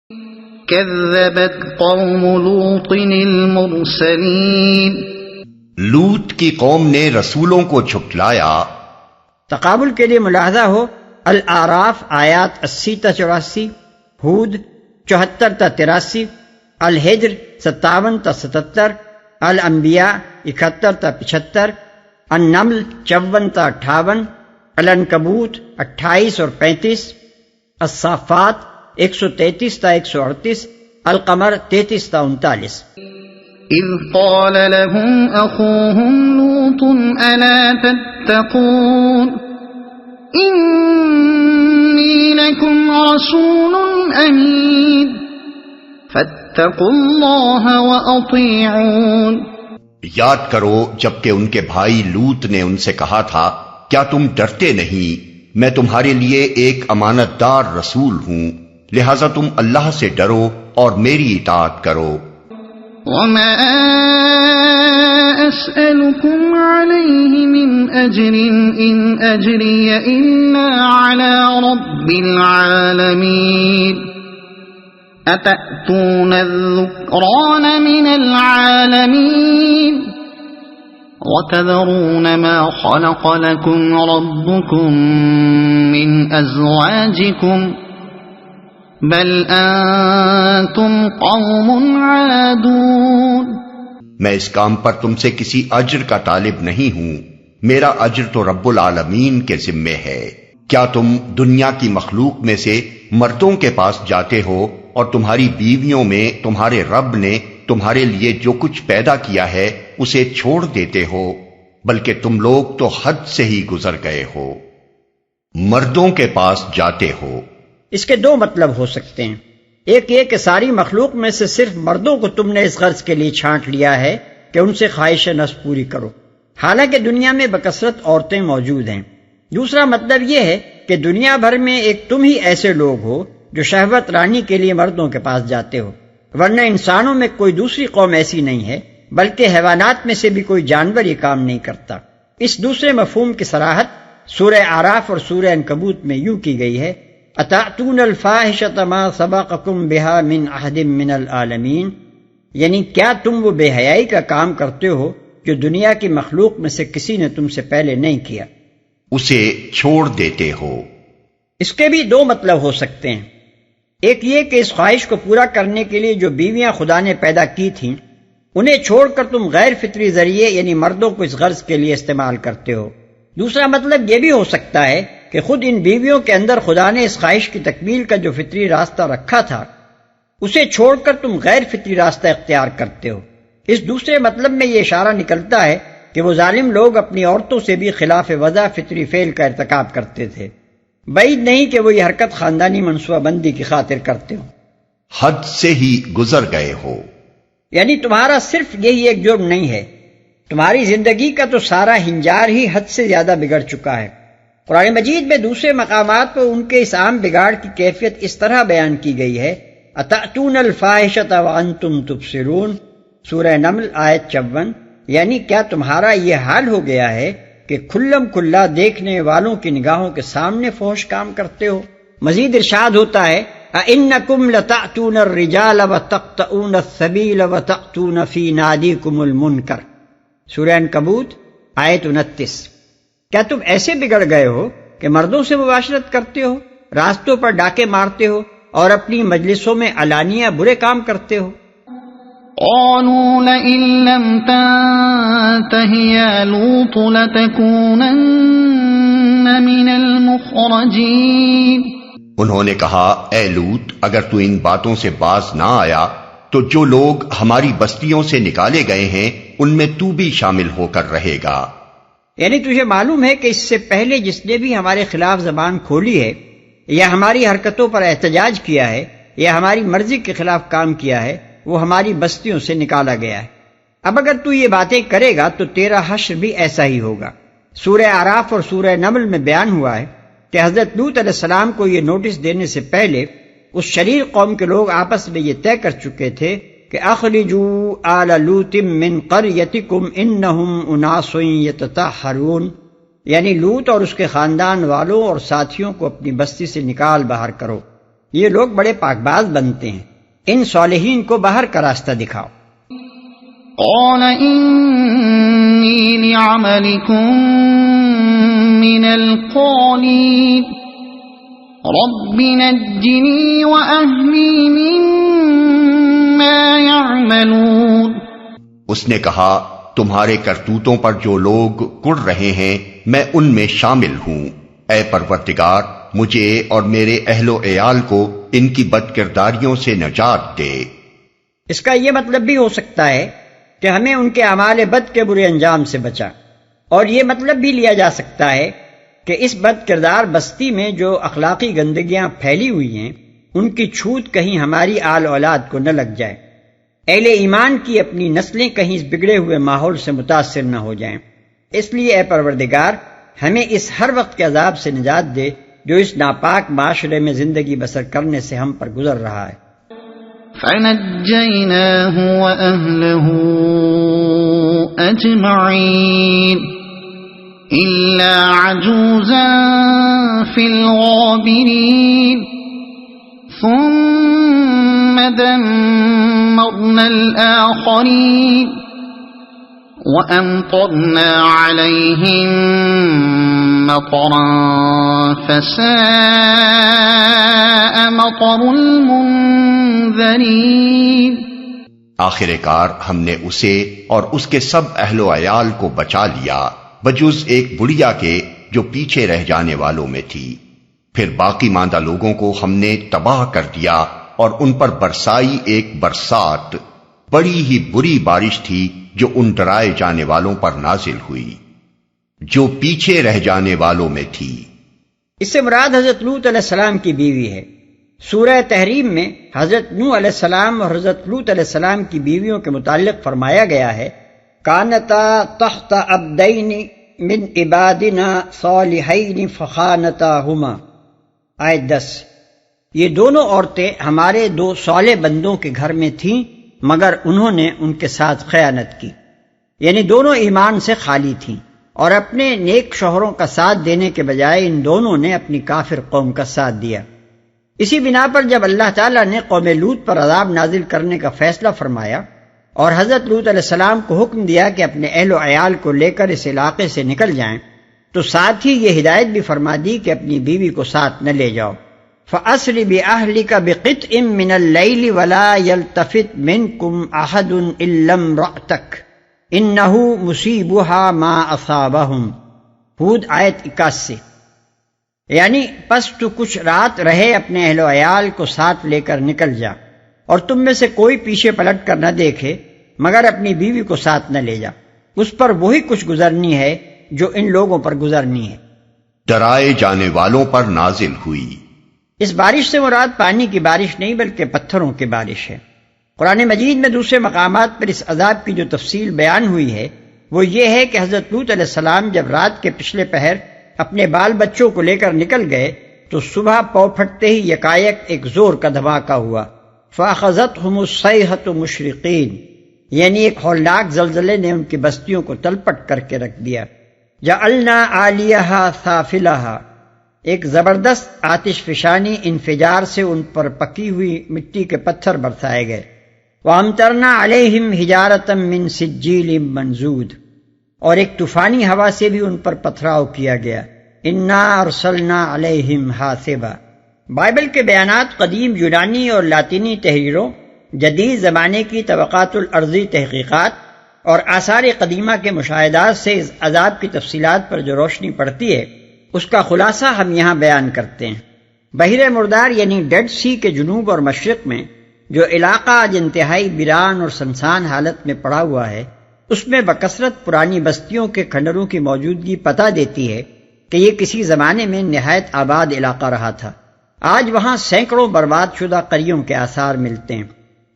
كذبت قوم لوط المرسلين، لوط کی قوم نے رسولوں کو جھٹلایا۔ تقابل کے لیے ملاحظہ ہو، الاعراف آیات 80 تا 84، ہود 74 تا 83، الحجر 57 تا 77، الانبیاء 71 تا 75، النمل 54 تا 58، العنکبوت 28 اور 35، الصافات 133 تا 138، القمر 33 تا 39۔ إذ قال لهم أخوهم لوط ألا تتقون إني لكم رسول أمين فاتقوا الله وأطيعون۔ یاد کرو جبکہ ان کے بھائی لوط نے ان سے کہا تھا، کیا تم ڈرتے نہیں؟ میں تمہارے لیے ایک امانت دار رسول ہوں، لہذا تم اللہ سے ڈرو اور میری اطاعت کرو۔ وما أسألكم عليه من أجر إن أجري إلا على رب العالمين أتأتون الذكران من العالمين وتذرون ما خلق لكم ربكم من أزواجكم بل أنتم قوم عادون۔ میں اس کام پر تم سے کسی اجر کا طالب نہیں ہوں، میرا اجر تو رب العالمین کے ذمے ہے۔ کیا تم دنیا کی مخلوق میں سے مردوں کے پاس جاتے ہو اور تمہاری بیویوں میں تمہارے رب نے تمہارے لیے جو کچھ پیدا کیا ہے اسے چھوڑ دیتے ہو؟ بلکہ تم لوگ تو حد سے ہی گزر گئے ہو، مردوں کے پاس جاتے ہو۔ اس کے دو مطلب ہو سکتے ہیں، ایک یہ کہ ساری مخلوق میں سے صرف مردوں کو تم نے اس غرض کے لیے چھانٹ لیا ہے کہ ان سے خواہش نفس پوری کرو، حالانکہ دنیا میں بکثرت عورتیں موجود ہیں۔ دوسرا مطلب یہ ہے کہ دنیا بھر میں ایک تم ہی ایسے لوگ ہو جو شہوت رانی کے لیے مردوں کے پاس جاتے ہو، ورنہ انسانوں میں کوئی دوسری قوم ایسی نہیں ہے، بلکہ حیوانات میں سے بھی کوئی جانور یہ کام نہیں کرتا۔ اس دوسرے مفہوم کی صراحت سورہ اعراف اور سورہ عنکبوت میں یوں کی گئی ہے، اتأتون الفاحشۃ ما سبقکم بہا من احد من العالمین، یعنی کیا تم وہ بے حیائی کا کام کرتے ہو جو دنیا کی مخلوق میں سے کسی نے تم سے پہلے نہیں کیا، اسے چھوڑ دیتے ہو۔ اس کے بھی دو مطلب ہو سکتے ہیں، ایک یہ کہ اس خواہش کو پورا کرنے کے لیے جو بیویاں خدا نے پیدا کی تھیں انہیں چھوڑ کر تم غیر فطری ذریعے یعنی مردوں کو اس غرض کے لیے استعمال کرتے ہو۔ دوسرا مطلب یہ بھی ہو سکتا ہے کہ خود ان بیویوں کے اندر خدا نے اس خواہش کی تکمیل کا جو فطری راستہ رکھا تھا اسے چھوڑ کر تم غیر فطری راستہ اختیار کرتے ہو۔ اس دوسرے مطلب میں یہ اشارہ نکلتا ہے کہ وہ ظالم لوگ اپنی عورتوں سے بھی خلاف وضع فطری فعل کا ارتکاب کرتے تھے، بعید نہیں کہ وہ یہ حرکت خاندانی منصوبہ بندی کی خاطر کرتے ہو۔ حد سے ہی گزر گئے ہو، یعنی تمہارا صرف یہی ایک جرم نہیں ہے، تمہاری زندگی کا تو سارا ہنجار ہی حد سے زیادہ بگڑ چکا ہے۔ قرآن مجید میں دوسرے مقامات پر ان کے اس عام بگاڑ کی کیفیت اس طرح بیان کی گئی ہے، اتأتون الفاحشۃ وانتم تبصرون، سورہ نمل آیت 54، یعنی کیا تمہارا یہ حال ہو گیا ہے کہ کھلم کھلا دیکھنے والوں کی نگاہوں کے سامنے فحش کام کرتے ہو۔ مزید ارشاد ہوتا ہے اَإِنَّكُمْ لَتَأْتُونَ الرِّجَالَ وَتَقْطَعُونَ السَّبِيلَ وَتَأْتُونَ فِي نَادِيكُمُ الْمُنْكَرَ، سورہ عنکبوت آیت 29۔ کیا تم ایسے بگڑ گئے ہو کہ مردوں سے مباشرت کرتے ہو، راستوں پر ڈاکے مارتے ہو اور اپنی مجلسوں میں علانیہ برے کام کرتے ہو؟ قالوا لئن لم تنته يا لوط لتكونن من المخرجين۔ انہوں نے کہا، اے لوط اگر تو ان باتوں سے باز نہ آیا تو جو لوگ ہماری بستیوں سے نکالے گئے ہیں ان میں تو بھی شامل ہو کر رہے گا۔ یعنی تجھے معلوم ہے کہ اس سے پہلے جس نے بھی ہمارے خلاف زبان کھولی ہے یا ہماری حرکتوں پر احتجاج کیا ہے یا ہماری مرضی کے خلاف کام کیا ہے وہ ہماری بستیوں سے نکالا گیا ہے۔ اب اگر تو یہ باتیں کرے گا تو تیرا حشر بھی ایسا ہی ہوگا۔ سورہ اعراف اور سورہ نمل میں بیان ہوا ہے کہ حضرت لوط علیہ السلام کو یہ نوٹس دینے سے پہلے اس شریر قوم کے لوگ آپس میں یہ طے کر چکے تھے کہ اخرجوا آل لوط من قریتکم انہم اناس یتطہرون، یعنی لوط اور اس کے خاندان والوں اور ساتھیوں کو اپنی بستی سے نکال باہر کرو، یہ لوگ بڑے پاک باز بنتے ہیں، ان صالحین کو باہر کا راستہ دکھاؤ۔ قال إني لعملكم من القالين رب نجني وأهلي مما يعملون۔ اس نے کہا تمہارے کرتوتوں پر جو لوگ کڑ رہے ہیں میں ان میں شامل ہوں، اے پروردگار مجھے اور میرے اہل و عیال کو ان کی بد کرداریوں سے نجات دے۔ اس کا یہ مطلب بھی ہو سکتا ہے کہ ہمیں ان کے اعمال بد کے برے انجام سے بچا، اور یہ مطلب بھی لیا جا سکتا ہے کہ اس بد کردار بستی میں جو اخلاقی گندگیاں پھیلی ہوئی ہیں ان کی چھوت کہیں ہماری آل اولاد کو نہ لگ جائے، اہل ایمان کی اپنی نسلیں کہیں اس بگڑے ہوئے ماحول سے متاثر نہ ہو جائیں۔ اس لیے اے پروردگار ہمیں اس ہر وقت کے عذاب سے نجات دے جو اس ناپاک معاشرے میں زندگی بسر کرنے سے ہم پر گزر رہا ہے۔ فنجيناه وأهله أجمعين إلا عجوزا في الغابرين ثم دمرنا الآخرين وأمطرنا عليهم مطرا فساء مطر المنذرين۔ آخر کار ہم نے اسے اور اس کے سب اہل و عیال کو بچا لیا بجز ایک بڑھیا کے جو پیچھے رہ جانے والوں میں تھی، پھر باقی ماندہ لوگوں کو ہم نے تباہ کر دیا اور ان پر برسائی ایک برسات، بڑی ہی بری بارش تھی جو ان ڈرائے جانے والوں پر نازل ہوئی جو پیچھے رہ جانے والوں میں تھی۔ اس سے مراد حضرت لوط علیہ السلام کی بیوی ہے۔ سورہ تحریم میں حضرت نوح علیہ السلام اور حضرت لوط علیہ السلام کی بیویوں کے متعلق فرمایا گیا ہے کانتا تحت عبدین من عبادنا صالحین فخانتاہما، آیت 10۔ یہ دونوں عورتیں ہمارے دو صالح بندوں کے گھر میں تھیں مگر انہوں نے ان کے ساتھ خیانت کی، یعنی دونوں ایمان سے خالی تھیں، اور اپنے نیک شوہروں کا ساتھ دینے کے بجائے ان دونوں نے اپنی کافر قوم کا ساتھ دیا۔ اسی بنا پر جب اللہ تعالیٰ نے قوم لوط پر عذاب نازل کرنے کا فیصلہ فرمایا اور حضرت لوط علیہ السلام کو حکم دیا کہ اپنے اہل و عیال کو لے کر اس علاقے سے نکل جائیں، تو ساتھ ہی یہ ہدایت بھی فرما دی کہ اپنی بیوی کو ساتھ نہ لے جاؤ۔ فَأَسْرِ بِأَهْلِكَ بِقِطْعٍ مِّنَ اللَّيْلِ وَلَا يَلْتَفِتْ مِنْكُمْ أَحَدٌ إِلَّا امْرَأَتَكَ إِنَّهُ مُصِيبُهَا مَا أَصَابَهُمْ، ہود آیت 81۔ یعنی پس تو کچھ رات رہے اپنے اہل و عیال کو ساتھ لے کر نکل جا، اور تم میں سے کوئی پیچھے پلٹ کر نہ دیکھے مگر اپنی بیوی کو ساتھ نہ لے جا، اس پر وہی کچھ گزرنی ہے جو ان لوگوں پر گزرنی ہے۔ ڈرائے جانے والوں پر نازل ہوئی۔ اس بارش سے مراد پانی کی بارش نہیں بلکہ پتھروں کی بارش ہے۔ قرآن مجید میں دوسرے مقامات پر اس عذاب کی جو تفصیل بیان ہوئی ہے وہ یہ ہے کہ حضرت لوط علیہ السلام جب رات کے پچھلے پہر اپنے بال بچوں کو لے کر نکل گئے تو صبح پو پھٹتے ہی یکایک ایک زور کا دھماکہ ہوا، فَأَخَذَتْهُمُ الصَّيْحَةُ مُشْرِقِينَ، یعنی ایک ہولناک زلزلے نے ان کی بستیوں کو تلپٹ کر کے رکھ دیا۔ جَعَلْنَا عَالِيَهَا سَافِلَهَا، ایک زبردست آتش فشانی انفجار سے ان پر پکی ہوئی مٹی کے پتھر برسائے گئے۔ وَأَمْطَرْنَا عَلَيْهِمْ حِجَارَةً مِّن سِجِّيلٍ مَّنضُودٍ، اور ایک طوفانی ہوا سے بھی ان پر پتھراؤ کیا گیا۔ اِنَّا أَرْسَلْنَا عَلَيْهِمْ حَاصِبًا، بائبل کے بیانات قدیم یونانی اور لاطینی تحریروں، جدید زمانے کی طبقات الارضی تحقیقات اور آثار قدیمہ کے مشاہدات سے اس عذاب کی تفصیلات پر جو روشنی پڑتی ہے اس کا خلاصہ ہم یہاں بیان کرتے ہیں۔ بحر مردار یعنی ڈیڈ سی کے جنوب اور مشرق میں جو علاقہ آج انتہائی ویران اور سنسان حالت میں پڑا ہوا ہے، اس میں بکثرت پرانی بستیوں کے کھنڈروں کی موجودگی پتہ دیتی ہے کہ یہ کسی زمانے میں نہایت آباد علاقہ رہا تھا۔ آج وہاں سینکڑوں برباد شدہ قریوں کے آثار ملتے ہیں،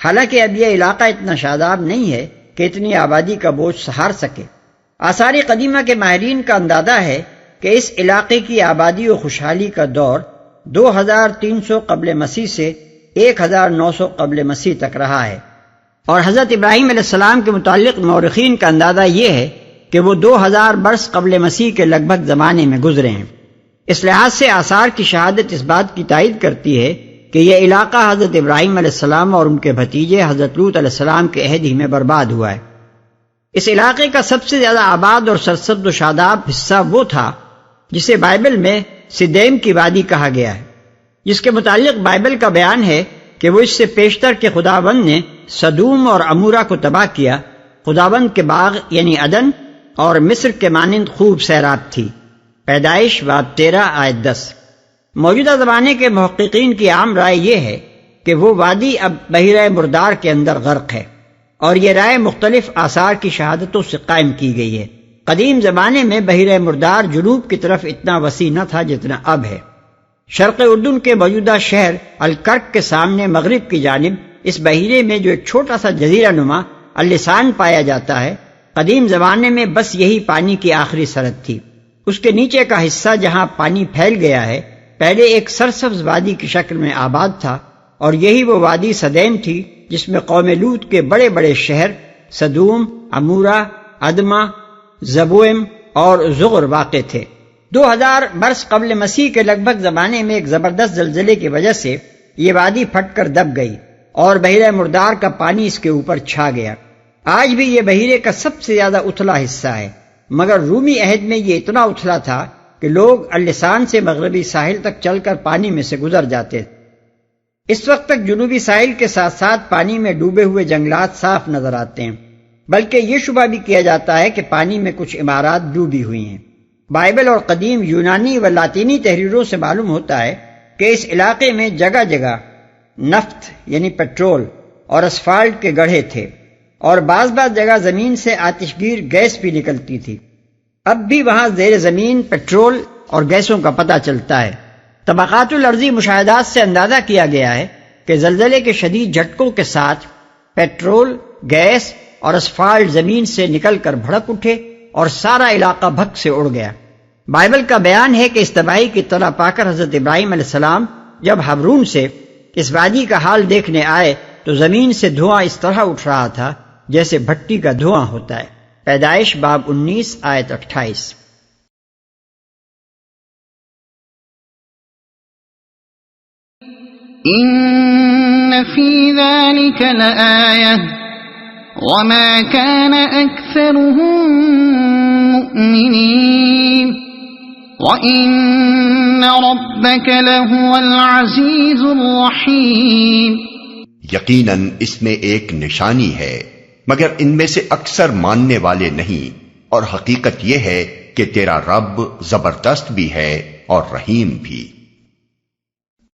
حالانکہ اب یہ علاقہ اتنا شاداب نہیں ہے کہ اتنی آبادی کا بوجھ سہار سکے۔ آثار قدیمہ کے ماہرین کا اندازہ ہے کہ اس علاقے کی آبادی و خوشحالی کا دور 2300 قبل مسیح سے 1900 قبل مسیح تک رہا ہے، اور حضرت ابراہیم علیہ السلام کے متعلق مورخین کا اندازہ یہ ہے کہ وہ 2000 برس قبل مسیح کے لگ بھگ زمانے میں گزرے ہیں۔ اس لحاظ سے آثار کی شہادت اس بات کی تائید کرتی ہے کہ یہ علاقہ حضرت ابراہیم علیہ السلام اور ان کے بھتیجے حضرت لوط علیہ السلام کے عہد ہی میں برباد ہوا ہے۔ اس علاقے کا سب سے زیادہ آباد اور سرسبز و شاداب حصہ وہ تھا جسے بائبل میں سدیم کی وادی کہا گیا ہے، جس کے متعلق بائبل کا بیان ہے کہ وہ اس سے پیشتر کے خداوند نے سدوم اور عمورہ کو تباہ کیا۔ خداوند کے باغ یعنی عدن اور مصر کے مانند خوب سیراب تھی۔ پیدائش باب 13 آیت 10۔ موجودہ زمانے کے محققین کی عام رائے یہ ہے کہ وہ وادی اب بحیرہ مردار کے اندر غرق ہے، اور یہ رائے مختلف آثار کی شہادتوں سے قائم کی گئی ہے۔ قدیم زمانے میں بحیرہ مردار جنوب کی طرف اتنا وسیع نہ تھا جتنا اب ہے۔ شرق اردن کے موجودہ شہر الکرک کے سامنے مغرب کی جانب اس بحیرے میں جو ایک چھوٹا سا جزیرہ نما اللسان پایا جاتا ہے، قدیم زمانے میں بس یہی پانی کی آخری سرحد تھی۔ اس کے نیچے کا حصہ جہاں پانی پھیل گیا ہے پہلے ایک سرسبز وادی کی شکل میں آباد تھا، اور یہی وہ وادی سدیم تھی جس میں قوم لوط کے بڑے بڑے شہر سدوم، عمورہ، ادما، زبوئم اور زغر واقع تھے۔ 2000 برس قبل مسیح کے لگ بھگ زمانے میں ایک زبردست زلزلے کی وجہ سے یہ وادی پھٹ کر دب گئی اور بحیرہ مردار کا پانی اس کے اوپر چھا گیا۔ آج بھی یہ بحیرے کا سب سے زیادہ اتھلا حصہ ہے، مگر رومی عہد میں یہ اتنا اتھلا تھا کہ لوگ اللسان سے مغربی ساحل تک چل کر پانی میں سے گزر جاتے تھے۔ اس وقت تک جنوبی ساحل کے ساتھ ساتھ پانی میں ڈوبے ہوئے جنگلات صاف نظر آتے ہیں، بلکہ یہ شبہ بھی کیا جاتا ہے کہ پانی میں کچھ عمارات ڈوبی ہوئی ہیں۔ بائبل اور قدیم یونانی و لاطینی تحریروں سے معلوم ہوتا ہے کہ اس علاقے میں جگہ جگہ نفت یعنی پیٹرول اور اسفالٹ کے گڑھے تھے، اور بعض جگہ زمین سے آتش گیر گیس بھی نکلتی تھی۔ اب بھی وہاں زیر زمین پیٹرول اور گیسوں کا پتہ چلتا ہے۔ طبقات الارضی مشاہدات سے اندازہ کیا گیا ہے کہ زلزلے کے شدید جھٹکوں کے ساتھ پیٹرول، گیس اور اسفالٹ زمین سے نکل کر بھڑک اٹھے اور سارا علاقہ بھگ سے اڑ گیا۔ بائبل کا بیان ہے کہ اس تباہی کی اطلاع پا کر حضرت ابراہیم علیہ السلام جب حبرون سے اس وادی کا حال دیکھنے آئے تو زمین سے دھواں اس طرح اٹھ رہا تھا جیسے بھٹی کا دھواں ہوتا ہے۔ پیدائش باب 19 آیت 28۔ إن في ذلك لآية وما كان أكثرهم مؤمنين وإن ربك لهو العزيز الرحيم۔ یقیناً اس میں ایک نشانی ہے، مگر ان میں سے اکثر ماننے والے نہیں، اور حقیقت یہ ہے کہ تیرا رب زبردست بھی ہے اور رحیم بھی۔